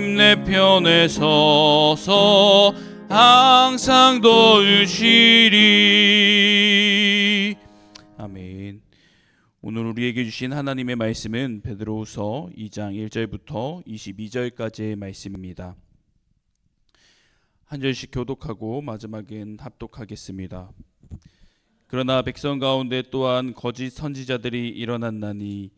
내 편에 서서 항상 도우시리. 아멘. 오늘 우리에게 주신 하나님의 말씀은 베드로후서 2장 1절부터 22절까지의 말씀입니다. 한 절씩 교독하고 마지막엔 합독하겠습니다. 그러나 백성 가운데 또한 거짓 선지자들이 일어났나니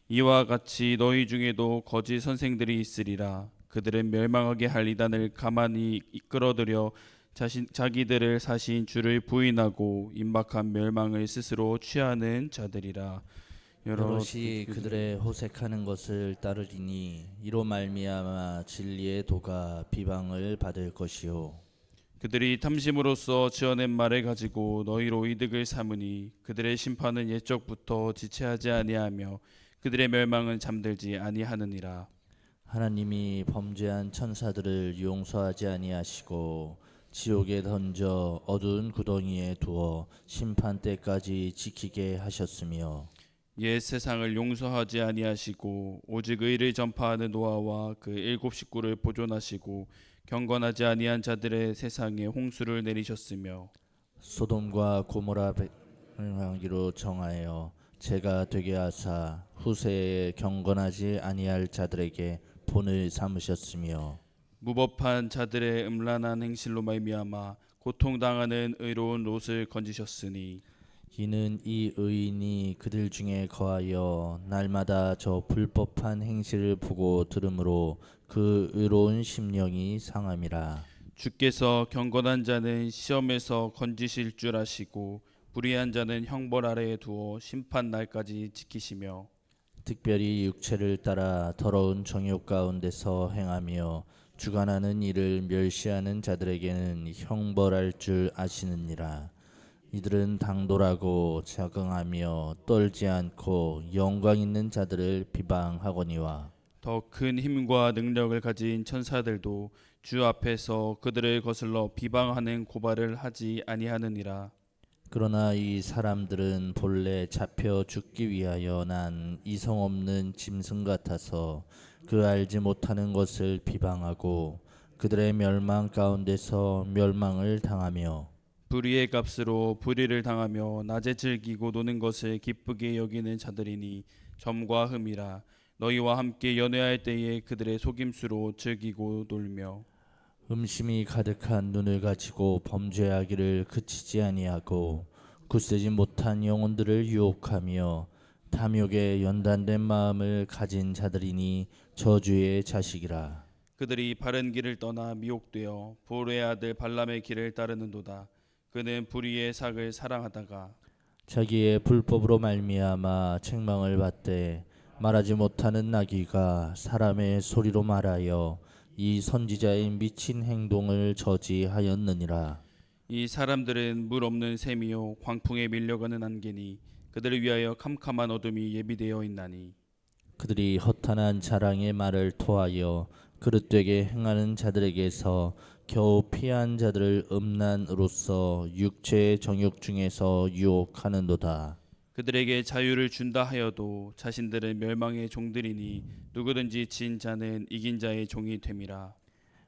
이와 같이 너희 중에도 거짓 선생들이 있으리라. 그들은 멸망하게 할 이단을 가만히 이끌어들여 자기들을 사신 주를 부인하고 임박한 멸망을 스스로 취하는 자들이라. 여럿이 그들의 호색하는 것을 따르리니 이로 말미암아 진리의 도가 비방을 받을 것이요. 그들이 탐심으로써 지어낸 말을 가지고 너희로 이득을 삼으니 그들의 심판은 옛적부터 지체하지 아니하며 그들의 멸망은 잠들지 아니하느니라. 하나님이 범죄한 천사들을 용서하지 아니하시고 지옥에 던져 어두운 구덩이에 두어 심판 때까지 지키게 하셨으며 옛 세상을 용서하지 아니하시고 오직 의를 전파하는 노아와 그 일곱 식구를 보존하시고 경건하지 아니한 자들의 세상에 홍수를 내리셨으며 소돔과 고모라 멸망하기로 정하여 죄가 되게 하사 후세에 경건하지 아니할 자들에게 본을 삼으셨으며 무법한 자들의 음란한 행실로 말미암아 고통당하는 의로운 롯을 건지셨으니 이는 이 의인이 그들 중에 거하여 날마다 저 불법한 행실을 보고 들으므로 그 의로운 심령이 상함이라. 주께서 경건한 자는 시험에서 건지실 줄 아시고 불의한 자는 형벌 아래에 두어 심판 날까지 지키시며 특별히 육체를 따라 더러운 정욕 가운데서 행하며 주관하는 일을 멸시하는 자들에게는 형벌할 줄 아시느니라. 이들은 당돌하고 자긍하며 떨지 않고 영광 있는 자들을 비방하거니와 더 큰 힘과 능력을 가진 천사들도 주 앞에서 그들을 거슬러 비방하는 고발을 하지 아니하느니라. 그러나 이 사람들은 본래 잡혀 죽기 위하여 난 이성 없는 짐승 같아서 그 알지 못하는 것을 비방하고 그들의 멸망 가운데서 멸망을 당하며 불의의 값으로 불의를 당하며 낮에 즐기고 노는 것을 기쁘게 여기는 자들이니 점과 흠이라. 너희와 함께 연회할 때에 그들의 속임수로 즐기고 놀며 음심이 가득한 눈을 가지고 범죄하기를 그치지 아니하고 굳세지 못한 영혼들을 유혹하며 탐욕에 연단된 마음을 가진 자들이니 저주의 자식이라. 그들이 바른 길을 떠나 미혹되어 보르의 아들 발람의 길을 따르는도다. 그는 불의의 삭을 사랑하다가 자기의 불법으로 말미암아 책망을 받되 말하지 못하는 나귀가 사람의 소리로 말하여 이 선지자의 미친 행동을 저지하였느니라. 이 사람들은 물 없는 샘이요 광풍에 밀려가는 안개니 그들을 위하여 캄캄한 어둠이 예비되어 있나니 그들이 허탄한 자랑의 말을 토하여 그릇되게 행하는 자들에게서 겨우 피한 자들을 음란으로써 육체의 정욕 중에서 유혹하는도다. 그들에게 자유를 준다 하여도 자신들은 멸망의 종들이니 누구든지 진 자는 이긴 자의 종이 됨이라.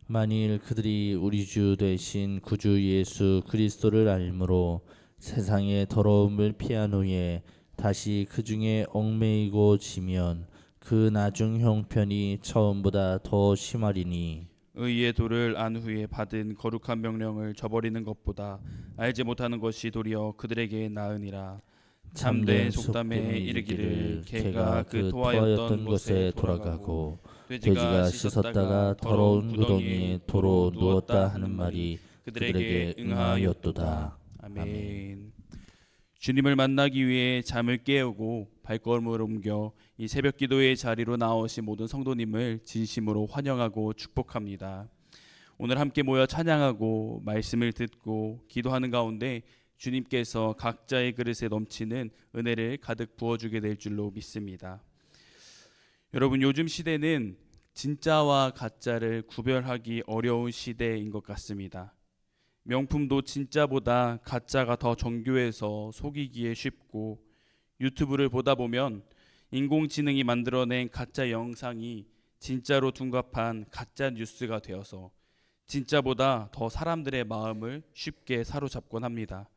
만일 그들이 우리 주 되신 구주 예수 그리스도를 알므로 세상의 더러움을 피한 후에 다시 그 중에 얽매이고 지면 그 나중 형편이 처음보다 더 심하리니 의의 도를 안 후에 받은 거룩한 명령을 저버리는 것보다 알지 못하는 것이 도리어 그들에게 나으니라. 참된 속담에 이르기를 개가 그 토하였던 곳에 돌아가고 돼지가 씻었다가 더러운 구덩이에 도로 누웠다 하는 말이 그들에게 응하였도다. 아멘. 주님을 만나기 위해 잠을 깨우고 발걸음을 옮겨 이 새벽 기도의 자리로 나오신 모든 성도님을 진심으로 환영하고 축복합니다. 오늘 함께 모여 찬양하고 말씀을 듣고 기도하는 가운데 주님께서 각자의 그릇에 넘치는 은혜를 가득 부어주게 될 줄로 믿습니다. 여러분, 요즘 시대는 진짜와 가짜를 구별하기 어려운 시대인 것 같습니다. 명품도 진짜보다 가짜가 더 정교해서 속이기에 쉽고 유튜브를 보다 보면 인공지능이 만들어낸 가짜 영상이 진짜로 둔갑한 가짜 뉴스가 되어서 진짜보다 더 사람들의 마음을 쉽게 사로잡곤 합니다.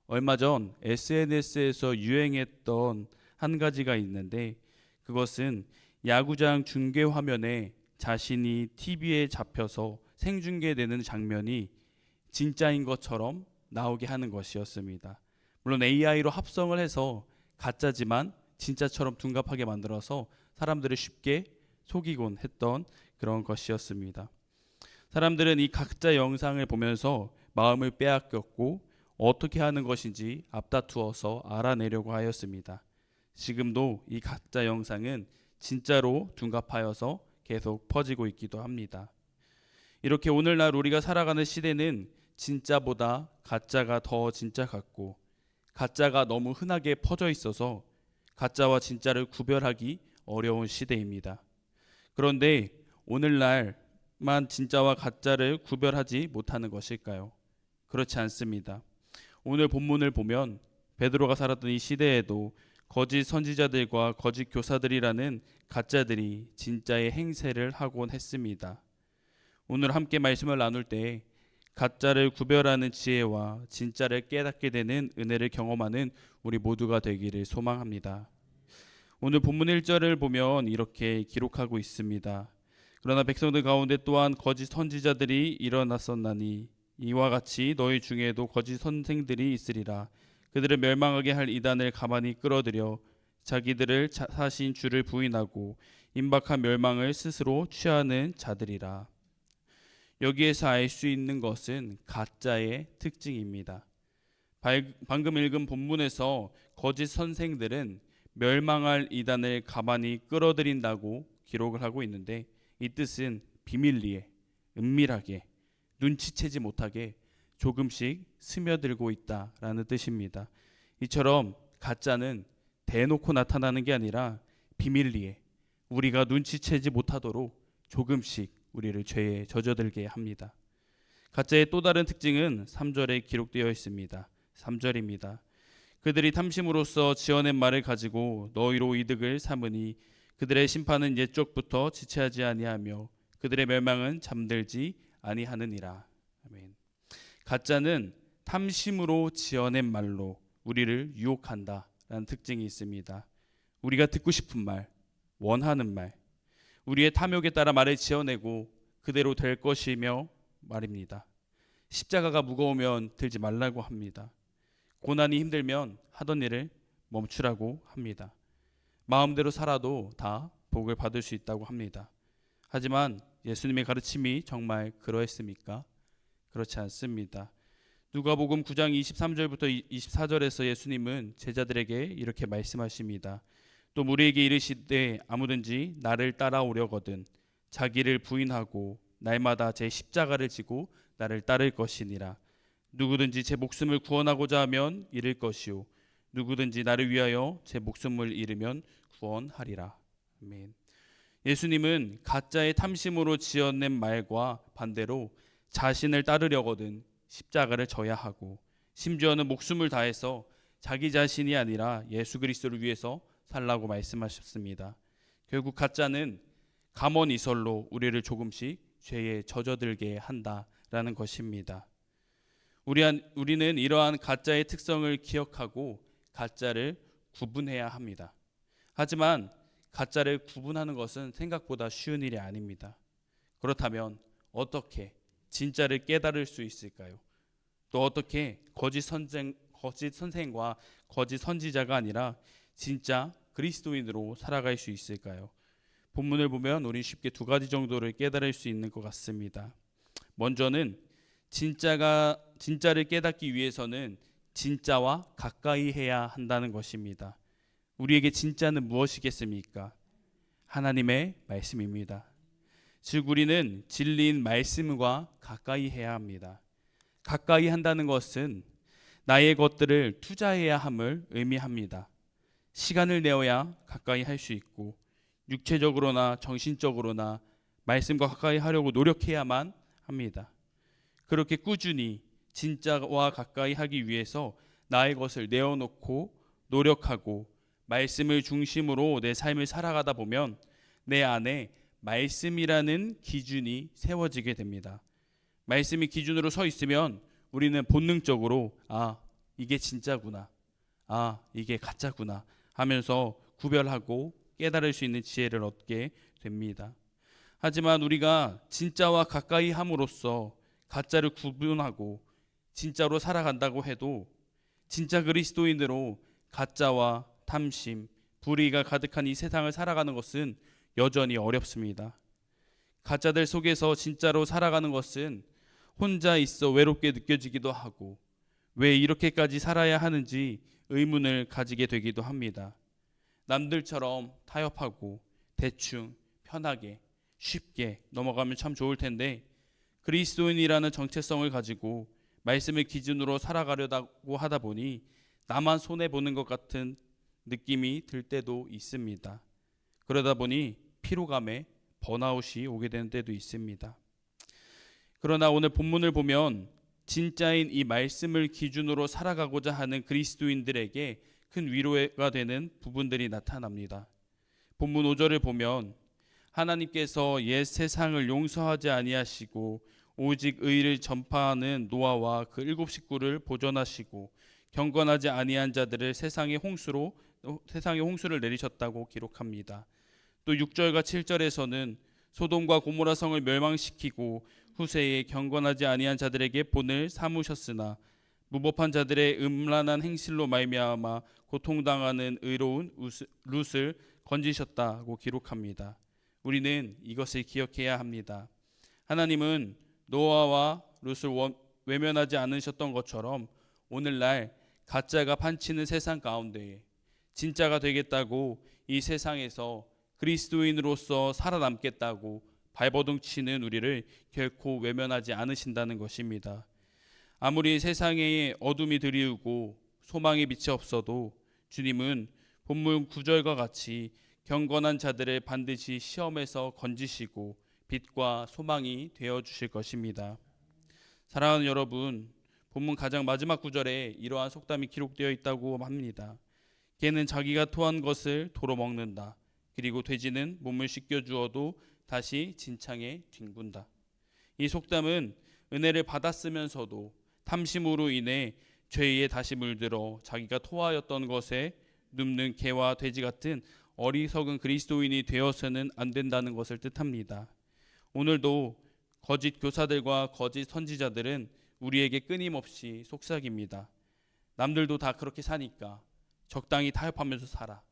얼마 전 SNS에서 유행했던 한 가지가 있는데, 그것은 야구장 중계 화면에 자신이 TV에 잡혀서 생중계되는 장면이 진짜인 것처럼 나오게 하는 것이었습니다. 물론 AI로 합성을 해서 가짜지만 진짜처럼 둔갑하게 만들어서 사람들을 쉽게 속이곤 했던 그런 것이었습니다. 사람들은 이 가짜 영상을 보면서 마음을 빼앗겼고 어떻게 하는 것인지 앞다투어서 알아내려고 하였습니다. 지금도 이 가짜 영상은 진짜로 둔갑하여서 계속 퍼지고 있기도 합니다. 이렇게 오늘날 우리가 살아가는 시대는 진짜보다 가짜가 더 진짜 같고, 가짜가 너무 흔하게 퍼져 있어서 가짜와 진짜를 구별하기 어려운 시대입니다. 그런데 오늘날만 진짜와 가짜를 구별하지 못하는 것일까요? 그렇지 않습니다. 오늘 본문을 보면 베드로가 살았던 이 시대에도 거짓 선지자들과 거짓 교사들이라는 가짜들이 진짜의 행세를 하곤 했습니다. 오늘 함께 말씀을 나눌 때 가짜를 구별하는 지혜와 진짜를 깨닫게 되는 은혜를 경험하는 우리 모두가 되기를 소망합니다. 오늘 본문 1절을 보면 이렇게 기록하고 있습니다. 그러나 백성들 가운데 또한 거짓 선지자들이 일어났었나니 이와 같이 너희 중에도 거짓 선생들이 있으리라. 그들을 멸망하게 할 이단을 가만히 끌어들여 자기들을 사신 주를 부인하고 임박한 멸망을 스스로 취하는 자들이라. 여기에서 알 수 있는 것은 가짜의 특징입니다. 방금 읽은 본문에서 거짓 선생들은 멸망할 이단을 가만히 끌어들인다고 기록을 하고 있는데, 이 뜻은 비밀리에, 은밀하게, 눈치채지 못하게 조금씩 스며들고 있다라는 뜻입니다. 이처럼 가짜는 대놓고 나타나는 게 아니라 비밀리에, 우리가 눈치채지 못하도록 조금씩 우리를 죄에 젖어들게 합니다. 가짜의 또 다른 특징은 3절에 기록되어 있습니다. 3절입니다. 그들이 탐심으로써 지어낸 말을 가지고 너희로 이득을 삼으니 그들의 심판은 옛적부터 지체하지 아니하며 그들의 멸망은 잠들지 아니하느니라. 아멘. 가짜는 탐심으로 지어낸 말로 우리를 유혹한다라는 특징이 있습니다. 우리가 듣고 싶은 말, 원하는 말, 우리의 탐욕에 따라 말을 지어내고 그대로 될 것이며 말입니다. 십자가가 무거우면 들지 말라고 합니다. 고난이 힘들면 하던 일을 멈추라고 합니다. 마음대로 살아도 다 복을 받을 수 있다고 합니다. 하지만 예수님의 가르침이 정말 그러했습니까? 그렇지 않습니다. 누가복음 9장 23절부터 24절에서 예수님은 제자들에게 이렇게 말씀하십니다. 또 무리에게 이르시되 아무든지 나를 따라오려거든 자기를 부인하고 날마다 제 십자가를 지고 나를 따를 것이니라. 누구든지 제 목숨을 구원하고자 하면 잃을 것이요 누구든지 나를 위하여 제 목숨을 잃으면 구원하리라. 아멘. 예수님은 가짜의 탐심으로 지어낸 말과 반대로 자신을 따르려거든 십자가를 져야 하고, 심지어는 목숨을 다해서 자기 자신이 아니라 예수 그리스도를 위해서 살라고 말씀하셨습니다. 결국 가짜는 감언이설로 우리를 조금씩 죄에 젖어들게 한다라는 것입니다. 우리는 이러한 가짜의 특성을 기억하고 가짜를 구분해야 합니다. 하지만 가짜를 구분하는 것은 생각보다 쉬운 일이 아닙니다. 그렇다면 어떻게 진짜를 깨달을 수 있을까요? 또 어떻게 거짓 선생과 거짓 선지자가 아니라 진짜 그리스도인으로 살아갈 수 있을까요? 본문을 보면 우리 쉽게 두 가지 정도를 깨달을 수 있는 것 같습니다. 먼저는 진짜를 깨닫기 위해서는 진짜와 가까이 해야 한다는 것입니다. 우리에게 진짜는 무엇이겠습니까? 하나님의 말씀입니다. 즉 우리는 진리인 말씀과 가까이 해야 합니다. 가까이 한다는 것은 나의 것들을 투자해야 함을 의미합니다. 시간을 내어야 가까이 할 수 있고 육체적으로나 정신적으로나 말씀과 가까이 하려고 노력해야만 합니다. 그렇게 꾸준히 진짜와 가까이 하기 위해서 나의 것을 내어놓고 노력하고 말씀을 중심으로 내 삶을 살아가다 보면 내 안에 말씀이라는 기준이 세워지게 됩니다. 말씀이 기준으로 서 있으면 우리는 본능적으로 이게 진짜구나, 이게 가짜구나 하면서 구별하고 깨달을 수 있는 지혜를 얻게 됩니다. 하지만 우리가 진짜와 가까이 함으로써 가짜를 구분하고 진짜로 살아간다고 해도 진짜 그리스도인으로 가짜와 탐심, 불의가 가득한 이 세상을 살아가는 것은 여전히 어렵습니다. 가짜들 속에서 진짜로 살아가는 것은 혼자 있어 외롭게 느껴지기도 하고 왜 이렇게까지 살아야 하는지 의문을 가지게 되기도 합니다. 남들처럼 타협하고 대충 편하게 쉽게 넘어가면 참 좋을 텐데 그리스도인이라는 정체성을 가지고 말씀을 기준으로 살아가려고 하다 보니 나만 손해보는 것 같은 느낌이 들 때도 있습니다. 그러다 보니 피로감에 번아웃이 오게 되는 때도 있습니다. 그러나 오늘 본문을 보면 진짜인 이 말씀을 기준으로 살아가고자 하는 그리스도인들에게 큰 위로가 되는 부분들이 나타납니다. 본문 5절을 보면 하나님께서 옛 세상을 용서하지 아니하시고 오직 의를 전파하는 노아와 그 7 식구를 보존하시고 경건하지 아니한 자들을 세상의 홍수를 내리셨다고 기록합니다. 또 6절과 7절에서는 소돔과 고모라 성을 멸망시키고 후세에 경건하지 아니한 자들에게 본을 삼으셨으나 무법한 자들의 음란한 행실로 말미암아 고통당하는 의로운 룻을 건지셨다고 기록합니다. 우리는 이것을 기억해야 합니다. 하나님은 노아와 룻을 외면하지 않으셨던 것처럼 오늘날 가짜가 판치는 세상 가운데에 진짜가 되겠다고 이 세상에서 그리스도인으로서 살아남겠다고 발버둥 치는 우리를 결코 외면하지 않으신다는 것입니다. 아무리 세상에 어둠이 드리우고 소망의 빛이 없어도 주님은 본문 9절과 같이 경건한 자들을 반드시 시험에서 건지시고 빛과 소망이 되어 주실 것입니다. 사랑하는 여러분, 본문 가장 마지막 구절에 이러한 속담이 기록되어 있다고 합니다. 개는 자기가 토한 것을 도로 먹는다. 그리고 돼지는 몸을 씻겨 주어도 다시 진창에 뒹군다. 이 속담은 은혜를 받았으면서도 탐심으로 인해 죄에 다시 물들어 자기가 토하였던 것에 눕는 개와 돼지 같은 어리석은 그리스도인이 되어서는 안 된다는 것을 뜻합니다. 오늘도 거짓 교사들과 거짓 선지자들은 우리에게 끊임없이 속삭입니다. 남들도 다 그렇게 사니까 적당히 타협하면서 살아.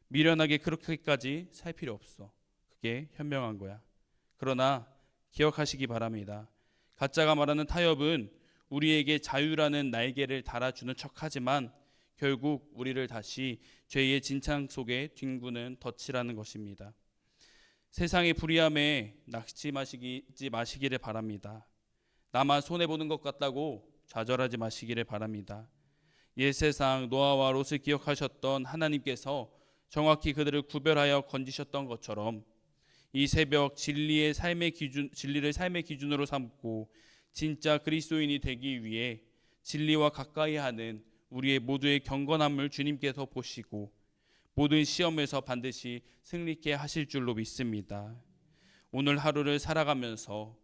미련하게 그렇게까지 살 필요 없어. 그게 현명한 거야. 그러나 기억하시기 바랍니다. 가짜가 말하는 타협은 우리에게 자유라는 날개를 달아주는 척하지만 결국 우리를 다시 죄의 진창 속에 뒹구는 덫이라는 것입니다. 세상의 불의함에 낙심하지 마시기를 바랍니다. 나만 손해보는 것 같다고 좌절하지 마시기를 바랍니다. 옛 세상 노아와 롯을 기억하셨던 하나님께서 정확히 그들을 구별하여 건지셨던 것처럼 이 새벽 진리를 삶의 기준으로 삼고 진짜 그리스도인이 되기 위해 진리와 가까이 하는 우리의 모두의 경건함을 주님께서 보시고 모든 시험에서 반드시 승리케 하실 줄로 믿습니다. 오늘 하루를 살아가면서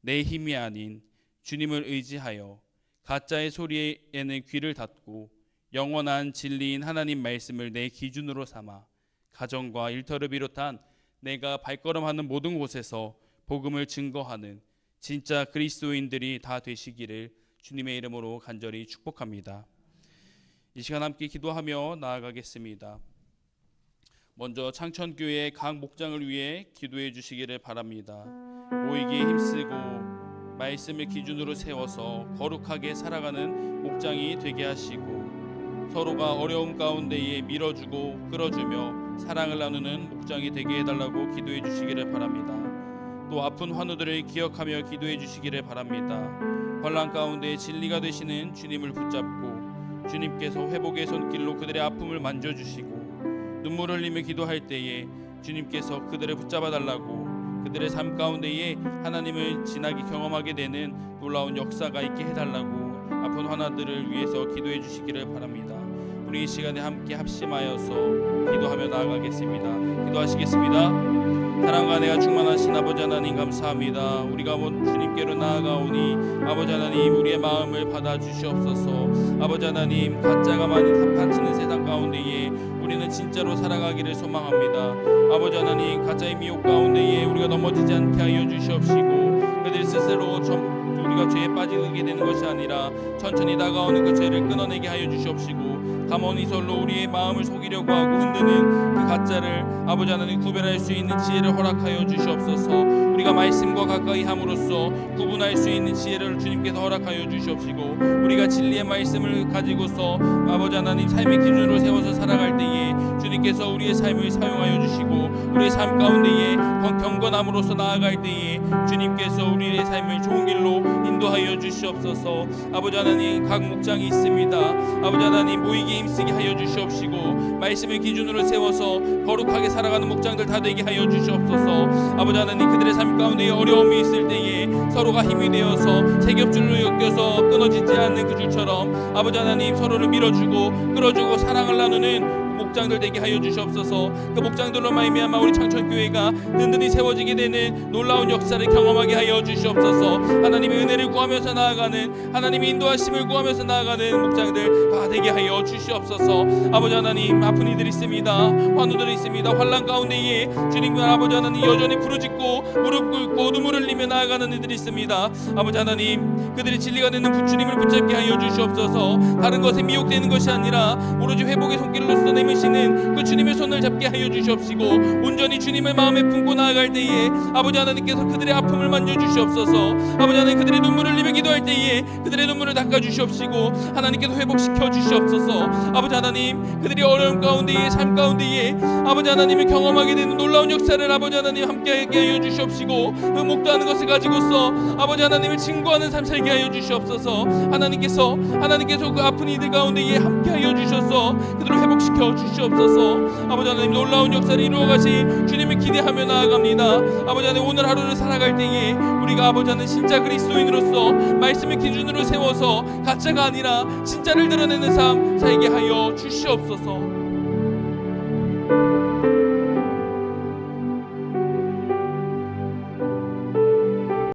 내 힘이 아닌 주님을 의지하여 가짜의 소리에는 귀를 닫고 영원한 진리인 하나님 말씀을 내 기준으로 삼아 가정과 일터를 비롯한 내가 발걸음하는 모든 곳에서 복음을 증거하는 진짜 그리스도인들이 다 되시기를 주님의 이름으로 간절히 축복합니다. 이 시간 함께 기도하며 나아가겠습니다. 먼저 창천교회 각 목장을 위해 기도해 주시기를 바랍니다. 모이기에 힘쓰고 말씀을 기준으로 세워서 거룩하게 살아가는 목장이 되게 하시고 서로가 어려움 가운데에 밀어주고 끌어주며 사랑을 나누는 목장이 되게 해달라고 기도해 주시기를 바랍니다. 또 아픈 환우들을 기억하며 기도해 주시기를 바랍니다. 환난 가운데 진리가 되시는 주님을 붙잡고 주님께서 회복의 손길로 그들의 아픔을 만져주시고 눈물 흘리며 기도할 때에 주님께서 그들을 붙잡아 달라고 그들의 삶 가운데에 하나님을 진하게 경험하게 되는 놀라운 역사가 있게 해달라고 아픈 환우들을 위해서 기도해 주시기를 바랍니다. 우리 이 시간에 함께 합심하여서 기도하며 나아가겠습니다. 기도하시겠습니다. 사랑과 은혜가 충만하신 아버지 하나님 감사합니다. 우리가 주님께로 나아가오니 아버지 하나님 우리의 마음을 받아주시옵소서. 아버지 하나님 가짜가 많이 판치는 세상 가운데에 우리는 진짜로 살아가기를 소망합니다. 아버지 하나님 가짜의 미혹 가운데에 우리가 넘어지지 않게 하여 주시옵시고 그들 스스로 우리가 죄에 빠지게 되는 것이 아니라 천천히 다가오는 그 죄를 끊어내게 하여 주시옵시고 가만히설로 우리의 마음을 속이려고 하고 흔드는 그 가짜를 아버지 하나님 구별할 수 있는 지혜를 허락하여 주시옵소서. 우리가 말씀과 가까이 함으로써 구분할 수 있는 지혜를 주님께서 허락하여 주시옵시고 우리가 진리의 말씀을 가지고서 아버지 하나님 삶의 기준으로 세워서 살아갈 때에 주님께서 우리의 삶을 사용하여 주시고 우리의 삶 가운데에 경건함으로써 나아갈 때에 주님께서 우리의 삶을 좋은 길로 인도하여 주시옵소서. 아버지 하나님 각 목장이 있습니다. 아버지 하나님 모이기에 힘쓰게 하여 주시옵시고 말씀을 기준으로 세워서 거룩하게 살아가는 목장들 다 되게 하여 주시옵소서. 아버지 하나님 그들의 삶 가운데 어려움이 있을 때에 서로가 힘이 되어서 세겹줄로 엮여서 끊어지지 않는 그 줄처럼 아버지 하나님 서로를 밀어주고 끌어주고 사랑을 나누는 목장들 되게 하여 주시옵소서. 그 목장들로 말미암아 우리 창천교회가 든든히 세워지게 되는 놀라운 역사를 경험하게 하여 주시옵소서. 하나님의 은혜를 구하면서 나아가는 하나님의 인도하심을 구하면서 나아가는 목장들 다 되게 하여 주시옵소서. 아버지 하나님 아픈 이들이 있습니다. 환우들이 있습니다. 환난 가운데에 주님 아버지 하나님 여전히 부르짖고 무릎 꿇고 눈물을 흘리며 나아가는 이들이 있습니다. 아버지 하나님 그들이 진리가 되는 주님을 붙잡게 하여 주시옵소서. 다른 것에 미혹되는 것이 아니라 오로지 회복의 손길로서 내미시는 그 주님의 손을 잡게 하여 주시옵시고 온전히 주님의 마음에 품고 나아갈 때에 아버지 하나님께서 그들의 아픔을 만져주시옵소서. 아버지 하나님 그들의 눈물을 흘리며 기도할 때에 그들의 눈물을 닦아주시옵시고 하나님께서 회복시켜 주시옵소서. 아버지 하나님 그들이 어려움 가운데에 삶 가운데에 아버지 하나님을 경험하게 되는 놀라운 역사를 아버지 하나님 함께하게 하여 주시옵시고 그 목도하는 것을 가지고서 아버지 하나님을 증거하는 삶 살게 하여 주시옵소서. 하나님께서 그 아픈 이들 가운데에 함께하여 주셔서 그들을 회복시켜 주시옵소서. 아버지 하나님 놀라운 역사를 이루어가시 주님을 기대하며 나아갑니다. 아버지 하나님 오늘 하루를 살아갈 때에 우리가 아버지 하나님 진짜 그리스도인으로서 말씀을 기준으로 세워서 가짜가 아니라 진짜를 드러내는 삶 살게 하여 주시옵소서.